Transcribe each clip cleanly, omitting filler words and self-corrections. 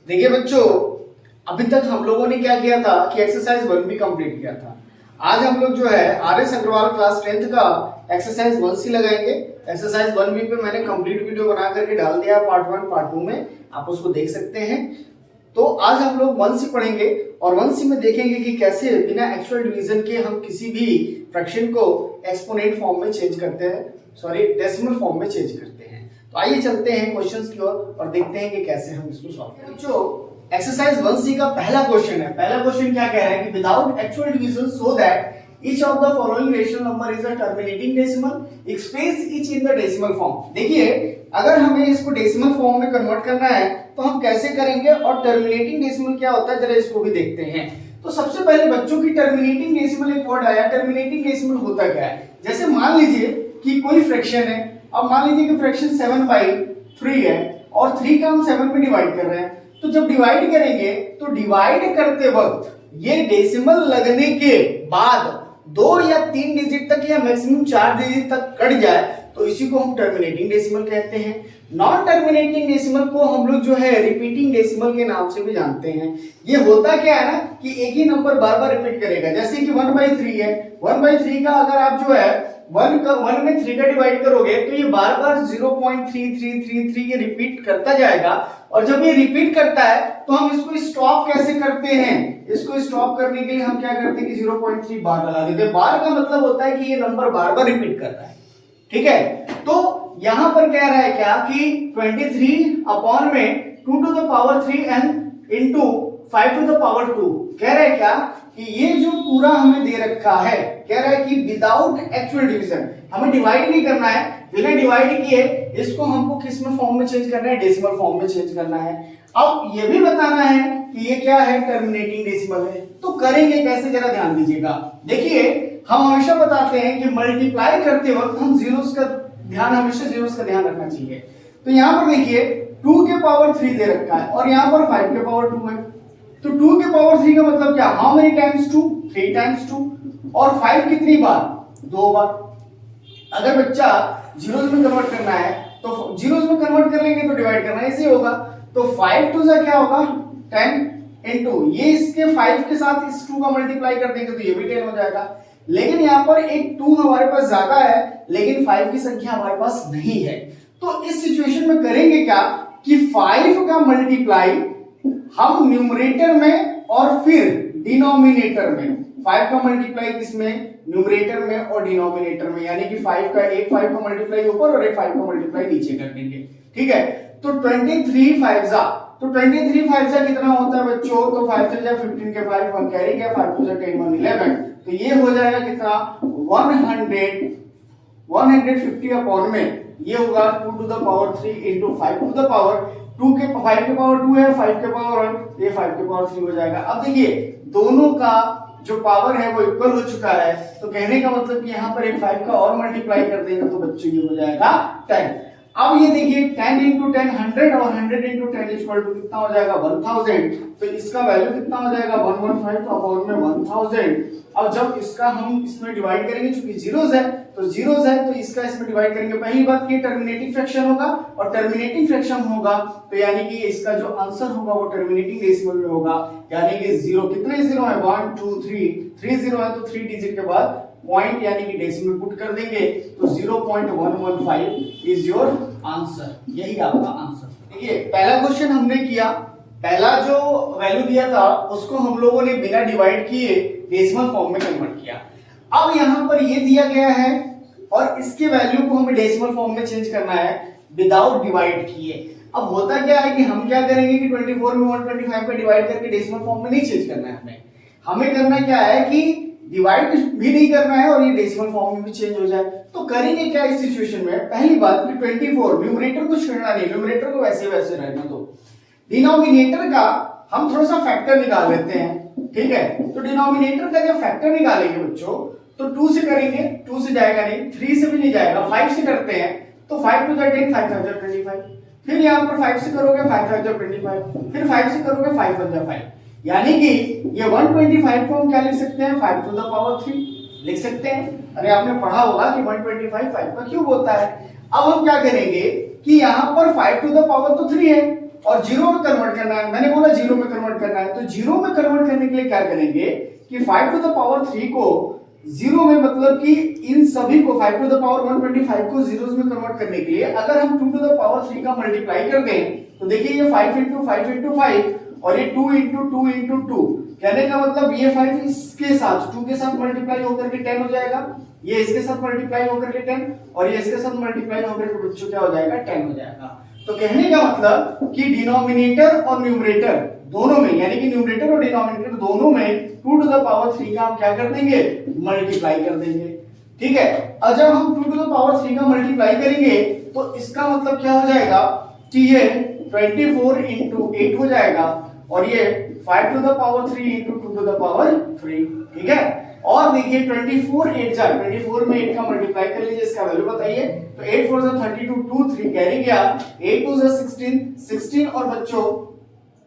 देखिए बच्चों, अभी तक हम लोगों ने क्या किया था कि एक्सरसाइज 1 भी कंप्लीट किया था। आज हम लोग जो है आर.एस. अग्रवाल क्लास 10th का एक्सरसाइज 1C लगाएंगे। एक्सरसाइज 1B पे मैंने कंप्लीट वीडियो बना करके डाल दिया पार्ट 1 पार्ट 2 में, आप उसको देख सकते हैं। तो आज हम लोग 1C पढ़ेंगे और 1C में देखेंगे कि कैसे बिना एक्चुअल डिवीजन के हम किसी भी फ्रैक्शन को एक्सपोनेंट फॉर्म में चेंज करते हैं, सॉरी डेसिमल फॉर्म में चेंज करते हैं। तो आइए चलते हैं क्वेश्चंस की ओर और देखते हैं कि कैसे हम इसको सॉल्व करें। बच्चों, एक्सरसाइज 1C का पहला क्वेश्चन है। पहला क्वेश्चन क्या कह रहा है कि without actual division so that each of the following rational number is a terminating decimal, express each in the decimal form। देखिए, अगर हमें इसको डेसिमल फॉर्म में कन्वर्ट करना है तो हम कैसे करेंगे और टर्मिनेटिंग डेसिमल क्या होता है जरा इसको भी देखते हैं। तो सबसे पहले बच्चों की टर्मिनेटिंग डेसिमल एक वर्ड आया। टर्मिनेटिंग डेसिमल होता क्या है? जैसे मान लीजिए कि कोई फ्रैक्शन है, अब मान लीजिए कि फ्रैक्शन 7/3 है और 3 का हम 7 में डिवाइड कर रहे हैं। तो जब डिवाइड करेंगे तो डिवाइड करते वक्त ये डेसिमल लगने के बाद 2 या 3 डिजिट तक या मैक्सिमम 4 डिजिट तक कट जाए तो इसी को हम टर्मिनेटिंग डेसिमल कहते हैं। नॉन टर्मिनेटिंग डेसिमल को हम लोग जो है रिपीटिंग डेसिमल के नाम से भी जानते हैं। ये होता क्या है ना कि एक ही नंबर बार बार रिपीट करेगा। जैसे कि 1/3 है, 1/3 का अगर आप जो है 1 में 3 का डिवाइड करोगे तो ये बार बार 0.3333 ये रिपीट करता जाएगा। और जब ये रिपीट करता है तो हम इसको स्टॉप कैसे करते हैं? इसको स्टॉप करने के लिए हम क्या करते हैं कि 0.3 बार लगा देते हैं। बार का मतलब होता है कि ये नंबर बार बार रिपीट कर रहा है, ठीक है। तो यहां पर कह रहा है क्या कि 23 अपॉन में 2 to the power 3n into 5 to the power 2 कह रहा है क्या कि ये जो पूरा हमें दे रखा है, कह रहा है कि विदाउट एक्चुअल डिवीजन, हमें डिवाइड नहीं करना है, बिना डिवाइड किए इसको हमको किस में फॉर्म में चेंज करना है? डेसिमल फॉर्म में चेंज करना है। अब ये भी बताना है कि ये क्या है? टर्मिनेटिंग डेसिमल है। तो करेंगे कैसे जरा ध्यान दीजिएगा। देखिए, हम हमेशा बताते हैं कि मल्टीप्लाई करते वक्त हम जीरोस का ध्यान, हमेशा जीरोस का ध्यान रखना चाहिए। तो यहां पर देखिए 2 के पावर 3 दे रखा है और यहां पर 5 के पावर 2 है। तो 2 के पावर 3 का मतलब क्या? How many times 2? 3 टाइम्स 2। और 5 कितनी बार? 2 बार। अगर बच्चा जीरोस में कन्वर्ट करना है तो जीरोस में कन्वर्ट कर लेंगे तो डिवाइड करना इजी होगा। तो 5 2 क्या होगा? 10 इनटू ये इसके 5 के साथ इस 2 का मल्टीप्लाई कर देंगे तो ये भी 10 हो जाएगा। लेकिन यहाँ पर एक 2 हमारे पास ज्यादा है लेकिन 5 की संख्या हमारे पास नहीं है। तो इस सिचुएशन में करेंगे क्या कि 5 का मल्टीप्लाई हम न्यूमरेटर में और फिर डिनोमिनेटर में, 5 का मल्टीप्लाई किसमें? न्यूमरेटर में और डिनोमिनेटर में, यानी कि 5 का मल्टीप्लाई ऊपर और एक 5 का मल्टीप्लाई नीचे कर देंगे, ठीक है। तो 23 5 जा, तो 23 5 जा कितना होता है बच्चों? तो 5 3 जा 15 के 5 1 कैरी गया, 5 2 जा 10 1 11। तो ये हो जाएगा कितना? 150 अपॉन में ये होगा 2 to the power 3 into 5 to the power 2 के 5 के पावर 2 है, 5 के पावर 1, ये 5 के पावर 3 हो जाएगा। अब देखिए दोनों का जो पावर है वो इक्वल हो चुका है, तो कहने का मतलब कि यहाँ पर एक 5 का और मल्टीप्लाई कर देंगे तो बच्चों ये हो जाएगा 10। अब ये देखिए 10 into 10 100 और 100 into 10 इक्वल टू कितना हो जाएगा? 1000। तो इसका वैल्यू कितना हो जाएगा? 115 अपॉन में 1000। अब जब इसका हम इसमें डिवाइड करेंगे, चूंकि जीरोस है तो इसका इसमें डिवाइड करेंगे। पहली बात कि टर्मिनेटिंग फ्रैक्शन होगा और टर्मिनेटिंग फ्रैक्शन होगा तो यानी कि इसका जो आंसर होगा वो टर्मिनेटिंग डेसिमल में होगा, यानी कि 0 कितने 0 है? 1 2 3 0 है तो 3 डिजिट के बाद पॉइंट यानी कि डेसिमल पुट कर देंगे तो 0.115 इज योर आंसर। यही आपका आंसर। देखिए पहला क्वेश्चन हमने किया, पहला जो वैल्यू दिया था उसको हम लोगों ने बिना डिवाइड किए डेसिमल फॉर्म में कन्वर्ट किया। अब यहां पर ये दिया गया है और इसके वैल्यू को हमें डेसिमल फॉर्म में चेंज करना है विदाउट डिवाइड किए। अब होता क्या है कि हम क्या करेंगे कि 24 में 125 पे डिवाइड करके डेसिमल फॉर्म में नहीं चेंज करना है, हमें करना क्या है कि डिवाइड भी नहीं करना है और ये डेसिमल फॉर्म में भी चेंज हो जाए। तो करेंगे क्या इस सिचुएशन में? पहली बात कि 24 न्यूमरेटर को छेड़ना नहीं, न्यूमरेटर को वैसे वैसे रहने दो। डिनोमिनेटर का हम थोड़ा सा फैक्टर निकाल लेते हैं, ठीक है। तो डिनोमिनेटर का जब फैक्टर निकालेंगे बच्चों तो 2 से करेंगे, 2 से जाएगा नहीं, 3 से भी नहीं जाएगा, 5 से करते हैं तो 5 2 10 5 5 25। फिर यहाँ पर 5 से करोगे 5 5 25, फिर 5 से करोगे 5 1 5, यानी कि ये 125 को हम क्या लिख सकते हैं? 5 to the power 3 लिख सकते हैं। अरे आपने पढ़ा होगा कि 125 5 का क्यूब होता है। अब हम क्या करेंगे कि यहाँ पर 5 to the power तो 3 है और जीरो में कन्वर्ट करना है। मैंने बोला तो जीरो में कन्वर्ट करने के लिए क्या करेंगे कि 5 टू द पावर 3 को जीरो में, मतलब कि इन सभी को 5 टू द पावर 125 को जीरोस में कन्वर्ट करने के लिए अगर हम 2 टू द पावर 3 का मल्टीप्लाई कर दें तो देखिए ये 5 इंटू 5 इंटू 5 और ये 2 इंटू 2 इंटू 2, कहने का मतलब ये 5 इसके साथ 2 के साथ मल्टीप्लाई होकर के 10 हो जाएगा, ये इसके साथ मल्टीप्लाई होकर के 10 और ये इसके साथ मल्टीप्लाई होकर के बच्चों क्या हो जाएगा 10 हो जाएगा। तो कहने का मतलब कि डिनोमिनेटर और न्यूमरेटर दोनों में, यानी कि न्यूमरेटर और डिनोमिनेटर दोनों में 2 टू द पावर 3 का हम क्या कर देंगे मल्टीप्लाई कर देंगे। ठीक है, और जब हम 2 टू द पावर 3 का मल्टीप्लाई करेंगे तो इसका मतलब क्या हो जाएगा कि ये 24 इंटू 8 हो जाएगा और ये 5 to the power 3 into 2 to the power 3। ठीक है, और देखिए 24 8 जा 24 में 8 का मल्टीप्लाई कर लीजिए, इसका वैल्यू बताइए। तो 8 4 जा 32 2 3 कैरी गया, 8 2 जा 16 और बच्चों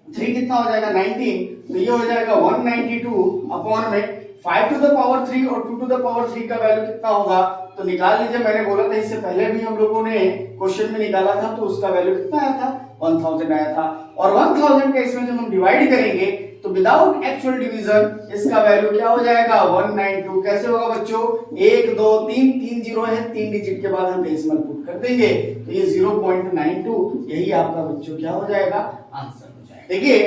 3 कितना हो जाएगा 19, तो ये हो जाएगा 192 अपॉन में 5 टू द पावर 3 और 2 टू द पावर 3 का वैल्यू कितना होगा तो निकाल लीजिए। मैंने बोला था इससे पहले भी हम लोगों ने क्वेश्चन में निकाला था, तो उसका वैल्यू कितना आया था 1000 आया था। और 1000 का इसमें जब हम डिवाइड करेंगे तो विदाउट एक्चुअल डिवीजन इसका वैल्यू क्या हो जाएगा 192। कैसे होगा बच्चों 1 2 3 3 जीरो है, 3 डिजिट के बाद हम डेसिमल पुट कर देंगे तो ये 0.92, यही आपका बच्चों क्या हो जाएगा आंसर हो जाएगा। देखिए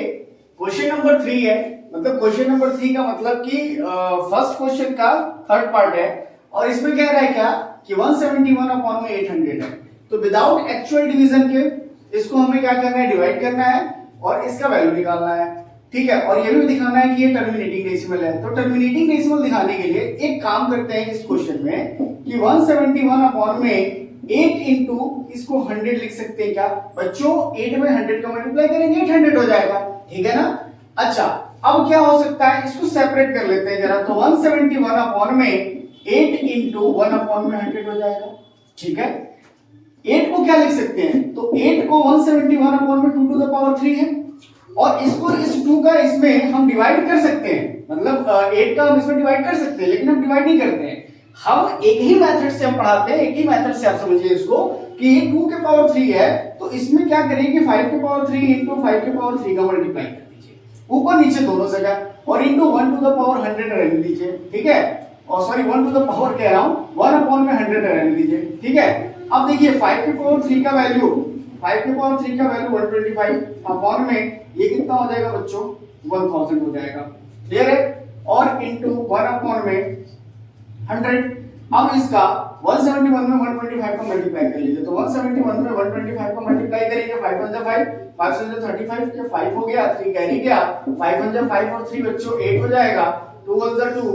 क्वेश्चन नंबर 3 है, मतलब क्वेश्चन नंबर 3 का मतलब कि फर्स्ट क्वेश्चन का थर्ड पार्ट है और इसमें कह रहा है क्या कि 171 अपॉन में 800 है। तो विदाउट एक्चुअल डिवीजन के इसको हमें क्या करना है डिवाइड करना है और इसका वैल्यू निकालना है। ठीक है, और ये भी दिखाना है कि ये टर्मिनेटिंग डेसिमल है। तो टर्मिनेटिंग डेसिमल दिखाने के लिए एक काम करते हैं इस क्वेश्चन में कि 171 अपॉन में 8 इंटू इसको 100 लिख सकते हैं क्या बच्चों, 8 में 100 का मल्टीप्लाई करेंगे 800 हो जाएगा। ठीक है ना। अच्छा अब क्या हो सकता है इसको सेपरेट कर लेते हैं जरा, तो 171 अपॉन में 8 इंटू 1 अपॉन में 100 हो जाएगा। ठीक है, 8 को क्या लिख सकते हैं तो 8 को 171 अपॉन में 2 टू द पावर 3 है और इसको इस 2 का इसमें हम डिवाइड कर सकते हैं, मतलब 8 का हम इसमें डिवाइड कर सकते हैं लेकिन हम डिवाइड नहीं करते हैं, हम एक ही मेथड से हम पढ़ाते हैं, एक ही मेथड से आप समझिए इसको कि ये 2 के पावर 3 है तो इसमें क्या करेंगे 5 के पावर 3 इंटू 5 के पावर 3 का मल्टीप्लाई कर दीजिए ऊपर नीचे दोनों जगह और इंटू 1 टू द पावर 100 रहने दीजिए। ठीक है, और सॉरी 1 टू द पावर कह रहा हूं 1 अपॉन में 100 रहने दीजिए। ठीक है, अब देखिए 5 के पावर 3 का वैल्यू 5 के पावर 3 का वैल्यू 125 अपॉन में ये कितना हो जाएगा बच्चों 1000 हो जाएगा। क्लियर है, और इंटू 1 अपॉन में 100। अब इसका 171 में 125 का मल्टीप्लाई कर लीजिए, तो 171 में 125 का मल्टीप्लाई करेंगे 5 1 5 5 से 35 के 5 हो गया, 3 कैरी गया, 5 1 5 और 3 बच्चों 8 हो जाएगा, 2 1 2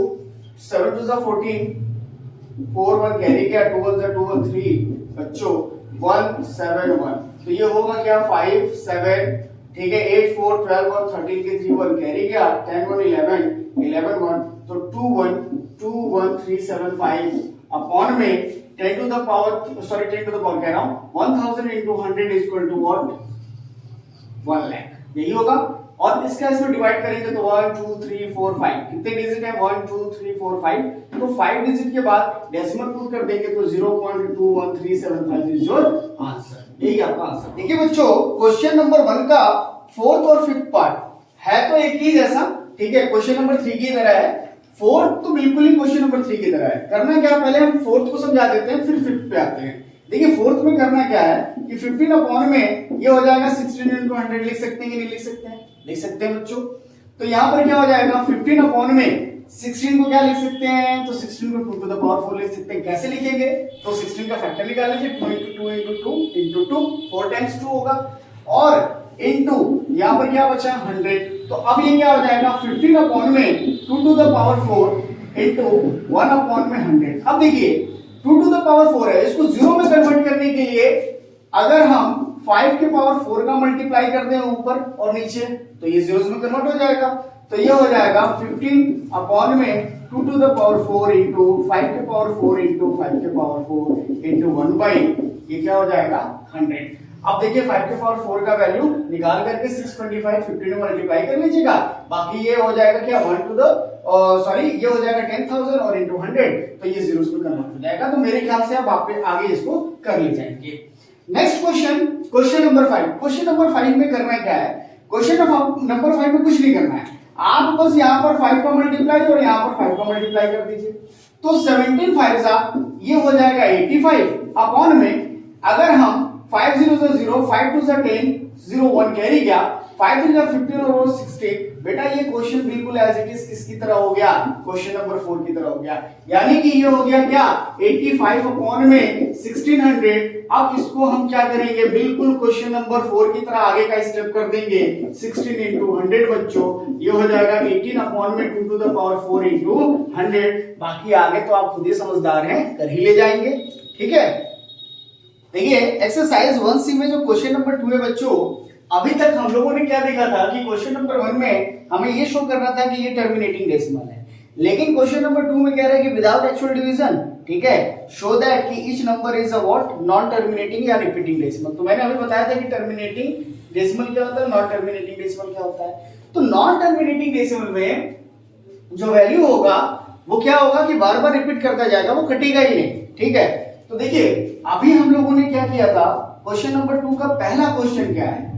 7 2 14 4 1 कैरी गया, 2 1 2 1 3 बच्चों 171, तो ये होगा क्या 5 7। ठीक है, 8 4 12 और 13 के 3 1 कैरी गया, 10 1 11 11 1, तो 2 1 2 1 3 7 5 अपॉन में 10 to the power sorry 10 to the power कह रहा हूं 1000 into 100 is equal to what 1 lakh, यही होगा। और इसका इसमें डिवाइड करेंगे तो 1 2 3 4 5 कितने डिजिट है 1 2 3 4 5, तो 5 डिजिट के बाद डेसिमल पुट कर देंगे तो 0.21375 इज योर आंसर, यही आपका आंसर। देखिए बच्चों क्वेश्चन नंबर 1 का फोर्थ और फिफ्थ पार्ट है तो एक ही जैसा। ठीक है, क्वेश्चन नंबर 3 की तरह है, फोर्थ तो बिल्कुल ही क्वेश्चन नंबर 3 की तरह है। करना क्या पहले हम फोर्थ को समझा देते हैं फिर फिफ्थ पे आते हैं। देखिए फोर्थ में करना क्या है कि 15 अपॉन में ये हो जाएगा 16 into 100 लिख सकते हैं कि नहीं लिख सकते हैं, लिख सकते हैं बच्चों। तो यहाँ पर क्या हो जाएगा 15 अपॉन में 16 को क्या लिख सकते हैं तो 16 को 2 टू द पावर 4 लिख सकते हैं। कैसे लिखेंगे तो 16 का फैक्टर निकाल लीजिए 2 into 2 into 2 into 2 4 times 2 होगा और इनटू यहाँ पर क्या बचा 100, तो अब ये क्या हो जाएगा 15 अपॉन में 2 to the power 4 into 1 upon में 100। अब देखिए 2 टू द पावर 4 है, इसको जीरो में कन्वर्ट करने के लिए अगर हम 5 के पावर 4 का मल्टीप्लाई कर दें ऊपर और नीचे तो ये जीरोस में कन्वर्ट हो जाएगा। तो ये हो जाएगा 15 अपॉन में 2 टू द पावर 4 इंटू 5 के पावर 4 इंटू 5 के पावर 4 इंटू 1 बाई ये क्या हो जाएगा 100। अब देखिए 5 के पावर 4 का वैल्यू निकाल करके 625 15 में मल्टीप्लाई कर लीजिएगा, बाकी ये हो जाएगा क्या 1 टू द सॉरी ये हो जाएगा 10,000 और इंटू 100 तो ये जीरोस में कन्वर्ट हो जाएगा। तो मेरे ख्याल से आप आगे इसको कर ले जाएंगे। Next question, question number 5। Question number 5 में करना क्या है, क्वेश्चन नंबर 5 में कुछ नहीं करना है, आप बस यहाँ पर 5 का मल्टीप्लाई और यहाँ पर 5 का मल्टीप्लाई कर दीजिए। तो 17 5 ये हो जाएगा 85 अपॉन में अगर हम 5 0 0 5 2 10 0 1 कैरी गया 5 3 15 और 16। बेटा ये क्वेश्चन बिल्कुल एज इट इज किसकी तरह हो गया, क्वेश्चन नंबर 4 की तरह हो गया। यानी कि ये हो गया क्या 85 अपॉन में 1600। अब इसको हम क्या करेंगे, बिल्कुल क्वेश्चन नंबर 4 की तरह आगे का स्टेप कर देंगे। 16 into 100 बच्चों ये हो जाएगा 18 अपॉन में 2 to the power 4 into 100। बाकी आगे तो आप खुद ही समझदार हैं, कर ही ले जाएंगे। ठीक है, देखिए एक्सरसाइज 1C में जो क्वेश्चन नंबर 2 है बच्चों, अभी तक हम लोगों ने क्या देखा था कि क्वेश्चन नंबर 1 में हमें ये शो करना था कि ये टर्मिनेटिंग डेसिमल है, लेकिन क्वेश्चन नंबर 2 में कह रहा है कि विदाउट एक्चुअल डिवीजन, ठीक है, शो दैट कि each number is a what non terminating या रिपीटिंग डेसिमल। तो मैंने अभी बताया था कि टर्मिनेटिंग डेसिमल क्या होता है, नॉन टर्मिनेटिंग डेसिमल क्या होता है। तो नॉन टर्मिनेटिंग डेसिमल में जो वैल्यू होगा वो क्या होगा कि बार बार रिपीट करता जाएगा, वो कटेगा ही नहीं। ठीक है, तो देखिए अभी हम लोगों ने क्या किया था, क्वेश्चन नंबर 2 का पहला क्वेश्चन क्या है,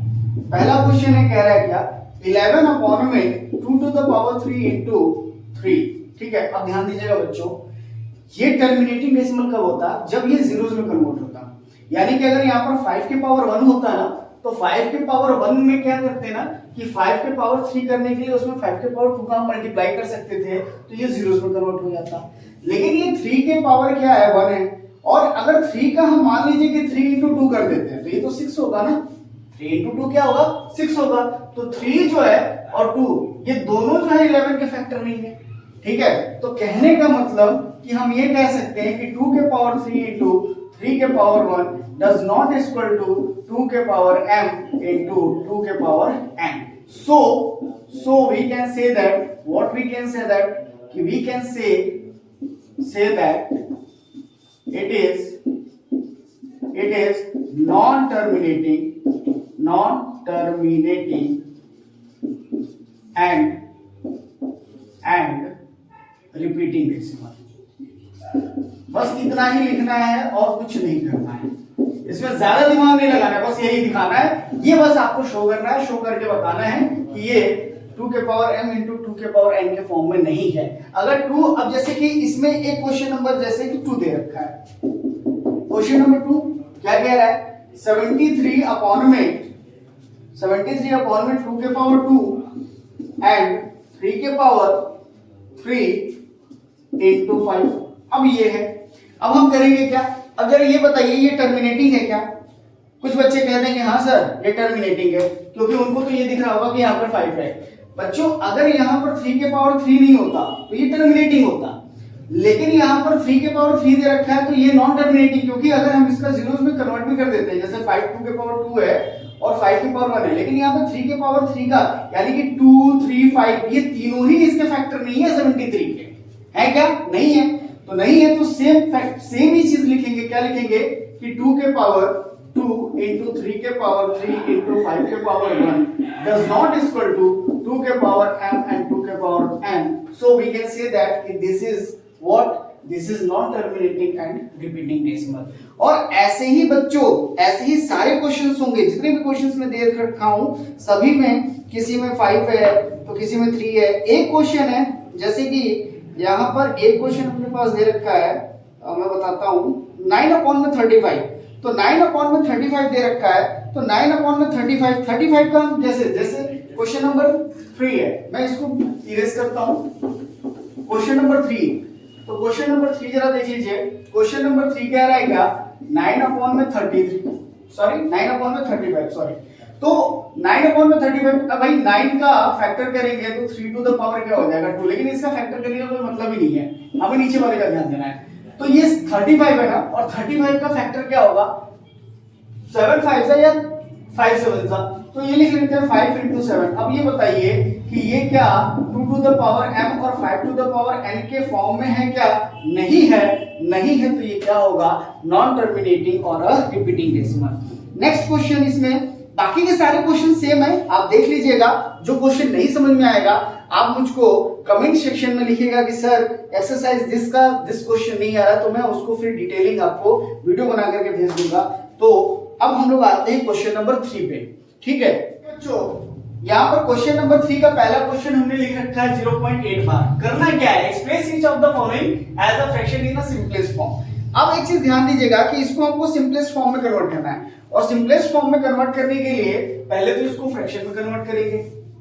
पहला क्वेश्चन है कह रहा है क्या 11 अपॉन में 2 to the power 3 into 3। ठीक है, अब ध्यान दीजिएगा बच्चों, ये टर्मिनेटिंग डेसिमल कब होता, जब ये जीरोस में कन्वर्ट होता। यानी कि अगर यहाँ पर 5 के पावर 1 होता ना, तो 5 के पावर 1 में क्या करते ना कि 5 के पावर 3 करने के लिए उसमें 5 के पावर 2 का हम मल्टीप्लाई कर सकते थे, तो ये जीरोस में कन्वर्ट हो जाता। लेकिन ये 3 के पावर क्या है 1 है, और अगर 3 का हम मान लीजिए कि 3 into 2 कर देते हैं तो ये तो 6 होगा ना, 3 into 2 क्या होगा 6 होगा। तो 3 जो है और 2 ये दोनों जो है 11 के फैक्टर नहीं है। ठीक है, तो कहने का मतलब कि हम ये कह सकते हैं कि 2 के पावर 3 into 3 के power 1 does not equal to 2 के पावर m into 2 के power n। So we can say that what we can say that कि we can say that it is non-terminating and repeating decimal. बस इतना ही लिखना है और कुछ नहीं करना है, इसमें ज्यादा दिमाग नहीं लगाना है, बस यही दिखाना है। ये बस आपको शो करना है, शो करके बताना है कि ये 2 के पावर m into 2 के पावर n के फॉर्म में नहीं है। अगर 2, अब जैसे कि इसमें एक क्वेश्चन नंबर जैसे कि 2 दे रखा है, क्वेश्चन नंबर 2 क्या कह रहा है 73 अपॉन में 2 के पावर 2 एंड 3 के पावर 3 into 5। अब ये है, अब हम करेंगे क्या, अब जरा ये बताइए ये टर्मिनेटिंग है क्या। कुछ बच्चे कह देंगे हाँ सर ये टर्मिनेटिंग है, क्योंकि उनको तो ये दिख रहा होगा कि यहाँ पर 5 है। बच्चों अगर यहाँ पर 3 के पावर 3 नहीं होता तो ये टर्मिनेटिंग होता, लेकिन यहाँ पर 3 के पावर 3 दे रखा है तो ये नॉन टर्मिनेटिंग, क्योंकि अगर हम इसका जीरोस में कन्वर्ट भी कर देते हैं, जैसे 5 2 के पावर 2 है और 5 के पावर 1 है, लेकिन यहाँ पर 3 के पावर 3 का यानी कि 2 3 5 ये तीनों ही इसके फैक्टर नहीं है 73 के, है क्या, नहीं है। तो नहीं है तो सेम ही चीज लिखेंगे, क्या लिखेंगे कि 2 के पावर 2 into 3 के पावर 3 into 5 के power 1 does not equal to 2 के पावर m and 2 के power n। So we can say that this is what, this is non terminating and repeating decimal। और ऐसे ही बच्चों ऐसे ही सारे क्वेश्चंस होंगे, जितने भी क्वेश्चंस मैं दे रखा हूं सभी में किसी में 5 है तो किसी में 3 है। एक क्वेश्चन है जैसे कि यहाँ पर एक क्वेश्चन अपने पास दे रखा है, मैं बताता हूँ 9 अपॉन में 35। तो 9 अपॉन में 35 दे रखा है, तो 9 अपॉन में 35 का हम जैसे क्वेश्चन नंबर 3 है, मैं इसको इरेज करता हूँ। क्वेश्चन नंबर 3, तो क्वेश्चन नंबर 3 जरा देख लीजिए। क्वेश्चन नंबर 3 कह रहा है क्या 9 अपॉन में 35 सॉरी। तो 9 अपॉन में 35, अब भाई 9 का फैक्टर करेंगे तो 3 टू द पावर क्या हो जाएगा 2, लेकिन इसका फैक्टर करने का कोई मतलब ही नहीं है, हमें नीचे वाले का ध्यान देना है। तो ये 35 है ना, और 35 का फैक्टर क्या होगा 7 5 या 5 7 सा, तो ये लिख लेते हैं 5 into 7। अब ये बताइए कि ये क्या 2 to the power m और 5 to the power n के फॉर्म में है क्या, नहीं है, नहीं है, तो ये क्या होगा नॉन टर्मिनेटिंग और a repeating decimal. Next question, इसमें बाकी के सारे क्वेश्चन सेम है, आप देख लीजिएगा। जो क्वेश्चन नहीं समझ में आएगा आप मुझको कमेंट सेक्शन में लिखिएगा कि सर एक्सरसाइज दिस क्वेश्चन नहीं आ रहा, तो मैं उसको फिर डिटेलिंग आपको वीडियो बना करके भेज दूंगा। तो अब हम लोग आते हैं क्वेश्चन नंबर 3 पे। ठीक है बच्चों, यहाँ पर क्वेश्चन नंबर 3 का पहला क्वेश्चन हमने लिख रखा है 0.8 बार। करना क्या है, express each of the following as a fraction in a simplest form. अब एक चीज ध्यान दीजिएगा कि इसको हमको सिंपलेस्ट फॉर्म में कन्वर्ट करना है, और सिंपलेस्ट फॉर्म में कन्वर्ट करने के लिए पहले तो इसको फ्रैक्शन में कन्वर्ट करेंगे।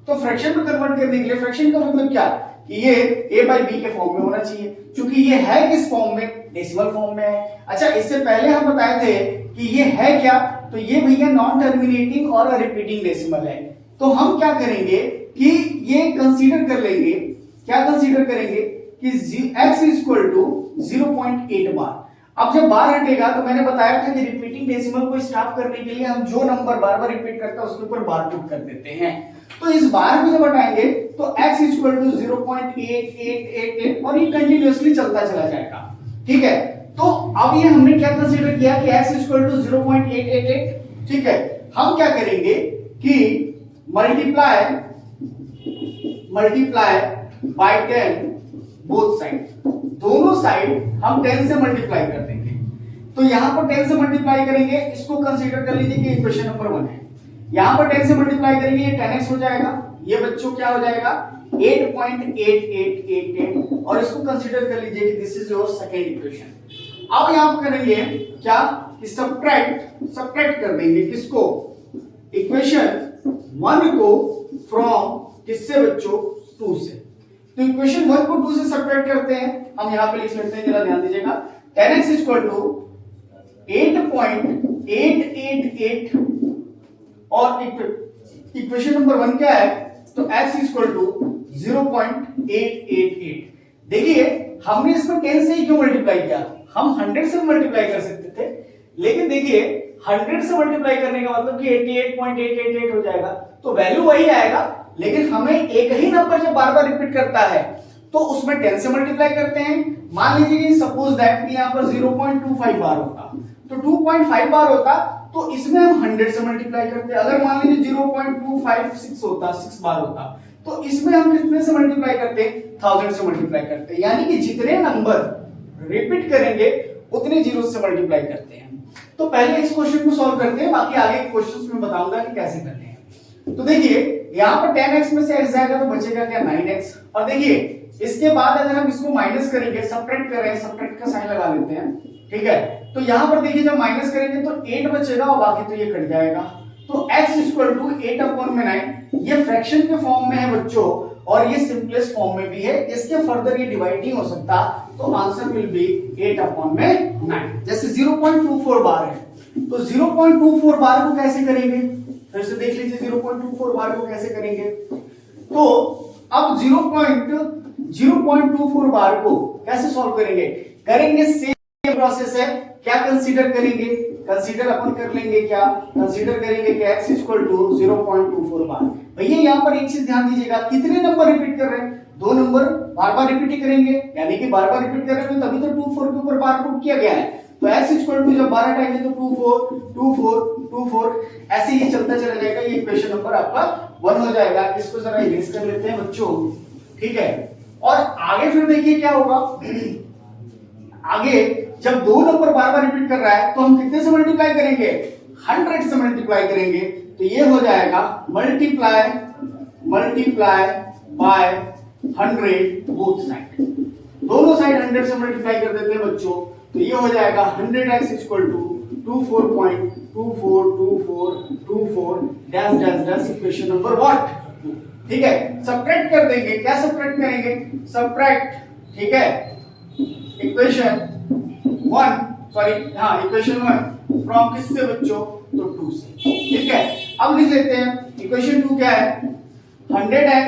तो फ्रैक्शन में कन्वर्ट करने के लिए, फ्रैक्शन का मतलब क्या कि ये a by b के फॉर्म में होना चाहिए, क्योंकि ये है किस फॉर्म में, डेसिमल फॉर्म में है। अच्छा, इससे पहले हम बताए थे कि ये है क्या, तो ये भैया नॉन टर्मिनेटिंग और रिपीटिंग डेसिमल है। तो हम क्या करेंगे कि ये कंसीडर कर लेंगे, क्या कंसीडर करेंगे कि x इक्वल टू 0.8 बार। अब जब बार हटेगा तो मैंने बताया था कि रिपीटिंग डेसिमल को स्टॉप करने के लिए हम जो नंबर बार बार रिपीट करता है उसके ऊपर बार पुट कर देते हैं। तो इस बार को जब हटाएंगे तो x इक्वल टू 0.8888 और ये कंटिन्यूअसली चलता चला जाएगा। ठीक है, तो अब ये हमने क्या कंसीडर किया कि x इक्वल टू 0.888। ठीक है, हम क्या करेंगे कि मल्टीप्लाई बाय 10 बोथ साइड, दोनों साइड हम 10 से मल्टीप्लाई कर देंगे। तो यहां पर 10 से मल्टीप्लाई करेंगे, इसको कंसीडर कर लीजिए कि इक्वेशन नंबर 1 है। यहां पर 10 से मल्टीप्लाई करेंगे, ये 10x हो जाएगा, ये बच्चों क्या हो जाएगा 8.8888, और इसको कंसीडर कर लीजिए कि this is your second equation. अब यहां पर करेंगे क्या कि सब्ट्रैक्ट कर देंगे किसको, इक्वेशन 1 को फ्रॉम किससे बच्चों 2 से। तो इक्वेशन 1 को 2 से सब्ट्रैक्ट करते हैं, हम यहां पे लिख लेते हैं, जरा ध्यान दीजिएगा 10x इक्वल टू 8.888 और इक्वेशन नंबर 1 क्या है, तो x इक्वल टू 0.888। देखिए हमने इसमें 10 से ही क्यों मल्टीप्लाई किया, हम 100 से मल्टीप्लाई कर सकते थे, लेकिन देखिए 100 से मल्टीप्लाई करने का मतलब कि 88.888 हो जाएगा, तो वैल्यू वही आएगा, लेकिन हमें एक ही नंबर जब बार बार रिपीट करता है तो उसमें 10 से मल्टीप्लाई करते हैं। मान लीजिए कि सपोज दैट कि यहां पर 0.25 बार होता, तो 2.5 बार होता, तो इसमें हम 100 से मल्टीप्लाई करते। अगर मान लीजिए 0.256 होता, 6 बार होता, तो इसमें हम कितने से मल्टीप्लाई करते, 1000 से मल्टीप्लाई करते। यानी कि जितने नंबर रिपीट करेंगे उतने जीरो से मल्टीप्लाई करते हैं। तो पहले इस क्वेश्चन को सॉल्व करते हैं, बाकी आगे के क्वेश्चंस में बताऊंगा कि कैसे करते हैं। तो देखिए यहां पर 10x में से x जाएगा तो बचेगा क्या 9x, और देखिए इसके बाद अगर हम इसको माइनस करेंगे, सब्ट्रैक्ट कर रहे हैं, सब्ट्रैक्ट का साइन लगा लेते हैं। ठीक है, तो यहां पर देखिए जब माइनस करेंगे तो 8 बचेगा और बाकी तो ये कट जाएगा। तो x इक्वल टू 8/9, ये फ्रैक्शन के फॉर्म में है बच्चों, और ये सिंपलेस्ट फॉर्म में भी है, इसके फर्दर ये डिवाइड नहीं हो सकता, तो आंसर विल बी 8/9। जैसे 0.24 बार है, तो 0.24 बार को कैसे करेंगे, फिर से देख लीजिए 0.24 बार को कैसे करेंगे। तो अब 0.24 बार को कैसे सॉल्व करेंगे सेम प्रोसेस है। क्या कंसीडर करेंगे, कंसीडर अपन कर लेंगे, क्या कंसीडर करेंगे कि x इक्वल टू 0.24 बार। भैया यहाँ पर एक चीज ध्यान दीजिएगा, कितने नंबर रिपीट कर रहे हैं, 2 नंबर बार बार रिपीट ही करेंगे, यानी कि बार बार रिपीट कर रहे हैं, तभी तो 24 के ऊपर बार पुट किया गया है। तो x इक्वल टू जब 12 हटाएंगे तो 24 ऐसे ही चलता चला जाएगा, ये इक्वेशन नंबर आपका 1 हो जाएगा। इसको जरा इरेज कर लेते हैं बच्चों। ठीक है, और आगे फिर देखिए क्या होगा, आगे जब 2 नंबर बार बार रिपीट कर रहा है तो हम कितने से मल्टीप्लाई करेंगे, 100 से मल्टीप्लाई करेंगे। तो ये हो जाएगा मल्टीप्लाई बाय 100 बोथ साइड, दोनों साइड 100 से मल्टीप्लाई कर देते हैं बच्चों। तो ये हो जाएगा 100x equal to 24.242424 dash dash dash equation number what. ठीक है, सब्ट्रैक्ट कर देंगे, क्या सब्ट्रैक्ट करेंगे, सब्ट्रैक्ट। ठीक है, इक्वेशन 1 फ्रॉम किससे बच्चों, तो 2 से। ठीक है, अब लिख लेते हैं इक्वेशन 2 क्या है, 100x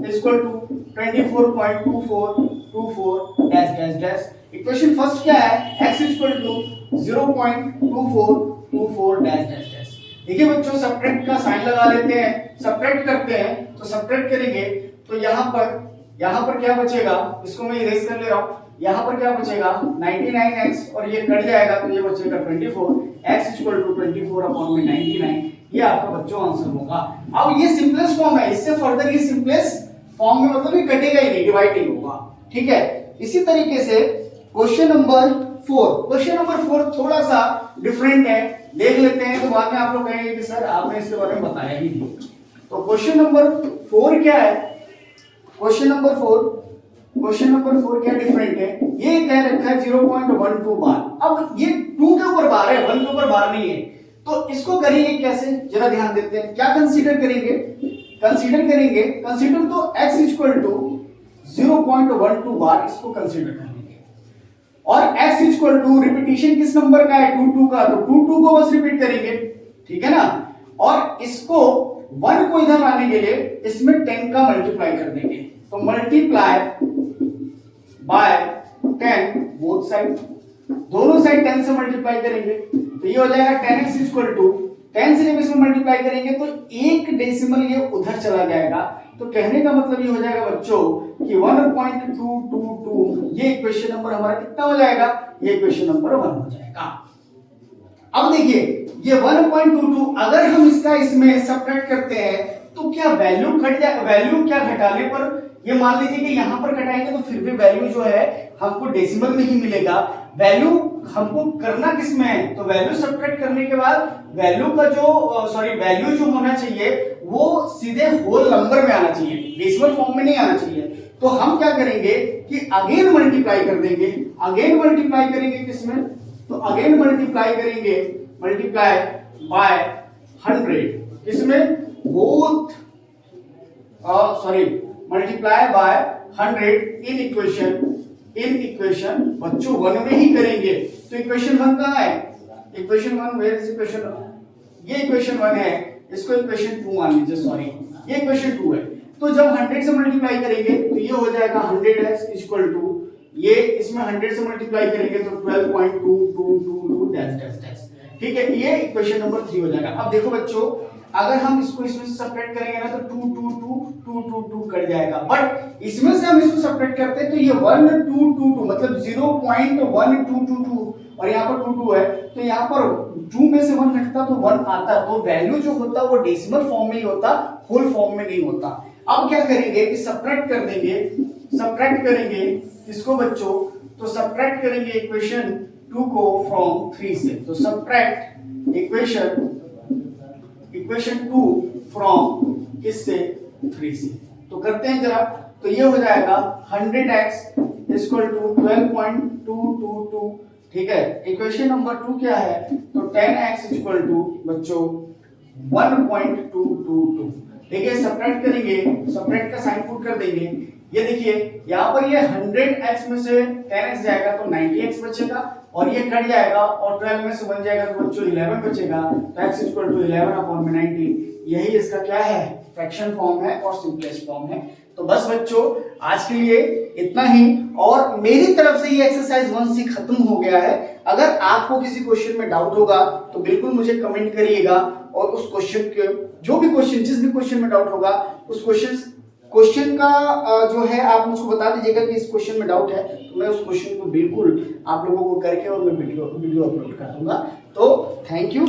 equal to 24.2424 dash dash dash. Equation first क्या है, x equal to 0.2424 dash dash dash. देखिए बच्चों सब्ट्रैक्ट का साइन लगा लेते हैं, सब्ट्रैक्ट करते हैं, तो सब्ट्रैक्ट करेंगे तो यहाँ पर क्या बचेगा, इसको मैं इरेज कर ले रहा हूँ, यहाँ पर क्या बचेगा 99x, और ये कट जाएगा तो ये बचेगा 24, x इक्वल टू 24/99। ये आपका बच्चों आंसर होगा। अब ये सिंपलेस्ट फॉर्म है, इससे फर्दर ये सिंपलेस्ट फॉर्म में मतलब ये कटेगा ही नहीं, डिवाइड नहीं होगा। ठीक है, इसी तरीके से क्वेश्चन नंबर 4 थोड़ा सा डिफरेंट है, देख लेते हैं, तो बाद में आप लोग कहेंगे कि सर आपने इसके बारे में बताया ही नहीं। तो क्वेश्चन नंबर 4 क्या है? क्वेश्चन नंबर 4 क्या डिफरेंट है? ये कह रखा है 0.12 बार। अब ये 2 के ऊपर बार है, 1 के ऊपर बार नहीं है। तो इसको करेंगे कैसे, जरा ध्यान देते हैं। क्या कंसीडर करेंगे? कंसीडर तो x इक्वल टू 0.12 बार, इसको कंसीडर करेंगे। और x इक्वल टू रिपीटिशन किस नंबर का है? 2 का, तो 2 को बस रिपीट करेंगे, ठीक है ना। और इसको 1 को इधर लाने के लिए इसमें 10 का मल्टीप्लाई कर देंगे, तो मल्टीप्लाई बाय 10 बोथ साइड, दोनों साइड 10 से मल्टीप्लाई करेंगे, तो ये हो जाएगा 10x इक्वल टू 10 से जब इसमें मल्टीप्लाई करेंगे तो एक डेसिमल ये उधर चला जाएगा। तो कहने का मतलब ये हो जाएगा बच्चों कि 1.222, ये इक्वेशन नंबर हमारा कितना हो जाएगा? ये इक्वेशन नंबर 1 हो जाएगा। अब देखिए ये 1.22 अगर हम इसका इसमें सब्ट्रैक्ट करते हैं तो क्या वैल्यू घट जाए? वैल्यू क्या घटाने पर, ये मान लीजिए कि यहां पर घटाएंगे तो फिर भी वैल्यू जो है हमको डेसिमल में ही मिलेगा। वैल्यू हमको करना किसमें है? तो वैल्यू सब्ट्रैक्ट करने के बाद वैल्यू का वैल्यू जो होना चाहिए वो सीधे होल नंबर में आना चाहिए, डेसिमल फॉर्म में नहीं आना चाहिए। तो हम क्या करेंगे कि अगेन मल्टीप्लाई कर देंगे, अगेन मल्टीप्लाई करेंगे किसमें? तो अगेन मल्टीप्लाई करेंगे, मल्टीप्लाई बाय 100 किसमें? Both multiply by 100 in equation बच्चों 1 में ही करेंगे। तो इक्वेशन 1 कहां है? Equation 1 where is equation? ये इक्वेशन 1 है, इसको इक्वेशन 2 मान लीजिए, सॉरी ये इक्वेशन 2 है। तो जब 100 से मल्टीप्लाई करेंगे तो ये हो जाएगा 100x इक्वल टू, ये इसमें 100 से मल्टीप्लाई करेंगे तो 12.2222 डैश डैश डैश, ठीक है। ये इक्वेशन नंबर 3 हो जाएगा। अब देखो बच्चों अगर हम इसको इसमें से सब्ट्रैक्ट करेंगे ना तो 2 कट जाएगा, बट इसमें से हम इसको सब्ट्रैक्ट करते हैं तो ये 1222 मतलब 0.1222 और यहाँ पर 22 है, तो यहाँ पर 2 में से 1 घटता तो 1 आता, तो वैल्यू जो होता वो डेसिमल फॉर्म में ही होता, होल फॉर्म में नहीं होता। अब क्या करेंगे कि सब्ट्रैक्ट करेंगे इसको बच्चों, तो सब्ट्रैक्ट करेंगे इक्वेशन 2 को फ्रॉम 3 से, तो सब्ट्रैक्ट इक्वेशन 2 फ्रॉम किससे? 3 से। तो करते हैं जरा, तो ये हो जाएगा 100x इक्वल टू 12.222, ठीक है। इक्वेशन नंबर 2 क्या है? तो 10x इक्वल टू बच्चों 1.222, ठीक है। सब्ट्रैक्ट करेंगे, सब्ट्रैक्ट का साइन पुट कर देंगे। ये देखिए यहाँ पर ये 100x में से 10x जाएगा तो 90x बचेगा, और ये कट जाएगा और 12 में से 1 जाएगा तो बच्चों 11 बचेगा, तो x इक्वल टू 11/90। यही इसका क्या है? फ्रैक्शन फॉर्म है और सिंपलेस्ट फॉर्म है। तो बस बच्चों आज के लिए इतना ही, और मेरी तरफ से ये एक्सरसाइज 1C खत्म हो गया है। अगर आपको किसी क्वेश्चन में डाउट होगा तो बिल्कुल मुझे कमेंट करिएगा, और उस क्वेश्चन के जिस भी क्वेश्चन में डाउट होगा उस क्वेश्चन का जो है आप मुझको बता दीजिएगा कि इस क्वेश्चन में डाउट है, तो मैं उस क्वेश्चन को बिल्कुल आप लोगों को करके और मैं वीडियो अपलोड कर दूंगा। तो थैंक यू।